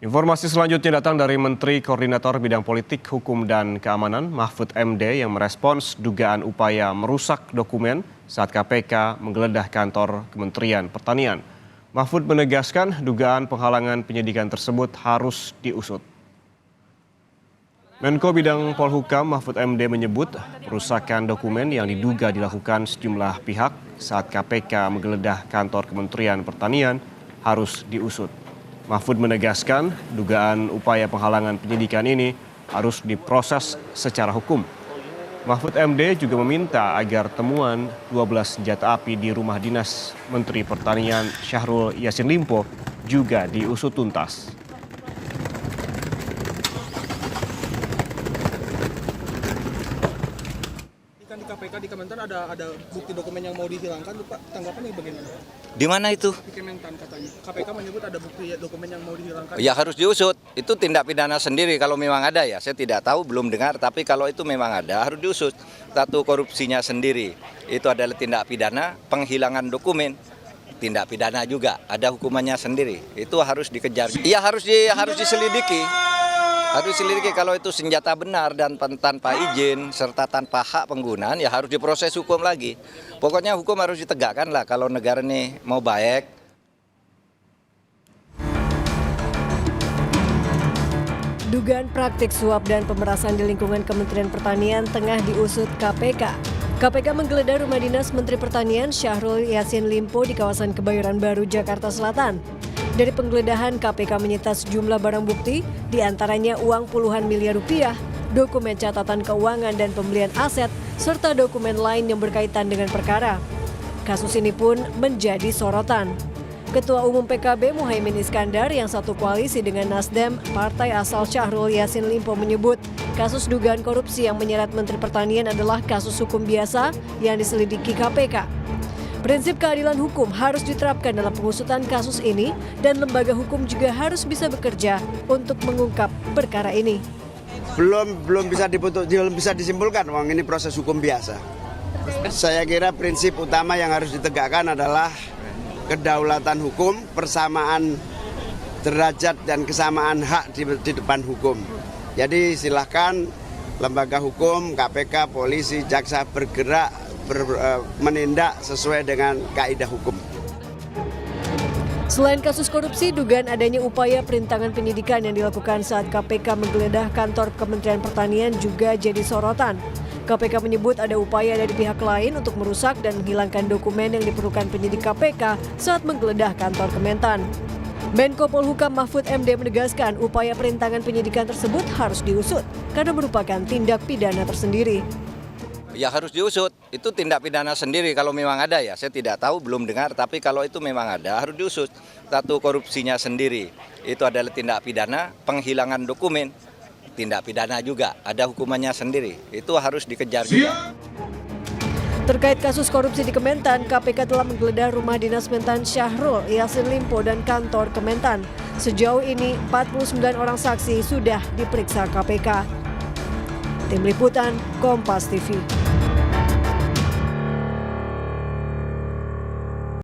Informasi selanjutnya datang dari Menteri Koordinator Bidang Politik, Hukum, dan Keamanan Mahfud MD yang merespons dugaan upaya merusak dokumen saat KPK menggeledah kantor Kementerian Pertanian. Mahfud menegaskan dugaan penghalangan penyidikan tersebut harus diusut. Menko Bidang Polhukam Mahfud MD menyebut perusakan dokumen yang diduga dilakukan sejumlah pihak saat KPK menggeledah kantor Kementerian Pertanian harus diusut. Mahfud menegaskan dugaan upaya penghalangan penyidikan ini harus diproses secara hukum. Mahfud MD juga meminta agar temuan 12 senjata api di rumah dinas Menteri Pertanian Syahrul Yassin Limpo juga diusut tuntas. Kan di KPK di Kementan ada bukti dokumen yang mau dihilangkan, Pak. Tanggapannya bagaimana? Di mana itu? Di Kementan katanya. KPK menyebut ada bukti dokumen yang mau dihilangkan. Ya harus diusut. Itu tindak pidana sendiri kalau memang ada ya. Saya tidak tahu, belum dengar. Tapi kalau itu memang ada, harus diusut. Satu, korupsinya sendiri. Itu adalah tindak pidana. Penghilangan dokumen, tindak pidana juga. Ada hukumannya sendiri. Itu harus dikejar. Iya harus diselidiki. Harus diselidiki kalau itu senjata benar dan tanpa izin serta tanpa hak penggunaan, ya harus diproses hukum lagi. Pokoknya hukum harus ditegakkan lah kalau negara ini mau baik. Dugaan praktik suap dan pemerasan di lingkungan Kementerian Pertanian tengah diusut KPK. KPK menggeledah rumah dinas Menteri Pertanian Syahrul Yassin Limpo di kawasan Kebayoran Baru, Jakarta Selatan. Dari penggeledahan, KPK menyita sejumlah barang bukti, diantaranya uang puluhan miliar rupiah, dokumen catatan keuangan dan pembelian aset, serta dokumen lain yang berkaitan dengan perkara. Kasus ini pun menjadi sorotan. Ketua Umum PKB Muhaimin Iskandar yang satu koalisi dengan Nasdem, partai asal Syahrul Yassin Limpo menyebut kasus dugaan korupsi yang menyeret Menteri Pertanian adalah kasus hukum biasa yang diselidiki KPK. Prinsip keadilan hukum harus diterapkan dalam pengusutan kasus ini dan lembaga hukum juga harus bisa bekerja untuk mengungkap perkara ini. Belum bisa disimpulkan, wong ini proses hukum biasa. Saya kira prinsip utama yang harus ditegakkan adalah kedaulatan hukum, persamaan derajat dan kesamaan hak di depan hukum. Jadi silahkan lembaga hukum, KPK, polisi, jaksa bergerak menindak sesuai dengan kaidah hukum. Selain kasus korupsi, dugaan adanya upaya perintangan penyidikan yang dilakukan saat KPK menggeledah kantor Kementerian Pertanian juga jadi sorotan. KPK menyebut ada upaya dari pihak lain untuk merusak dan menghilangkan dokumen yang diperlukan penyidik KPK saat menggeledah kantor Kementan. Menko Polhukam Mahfud MD menegaskan upaya perintangan penyidikan tersebut harus diusut karena merupakan tindak pidana tersendiri. Ya harus diusut. Itu tindak pidana sendiri kalau memang ada ya. Saya tidak tahu, belum dengar. Tapi kalau itu memang ada, harus diusut. Satu, korupsinya sendiri. Itu adalah tindak pidana. Penghilangan dokumen, tindak pidana juga. Ada hukumannya sendiri. Itu harus dikejar juga. Terkait kasus korupsi di Kementan, KPK telah menggeledah rumah dinas Mentan Syahrul Yassin Limpo dan kantor Kementan. Sejauh ini 49 orang saksi sudah diperiksa KPK. Tim Liputan, Kompas TV.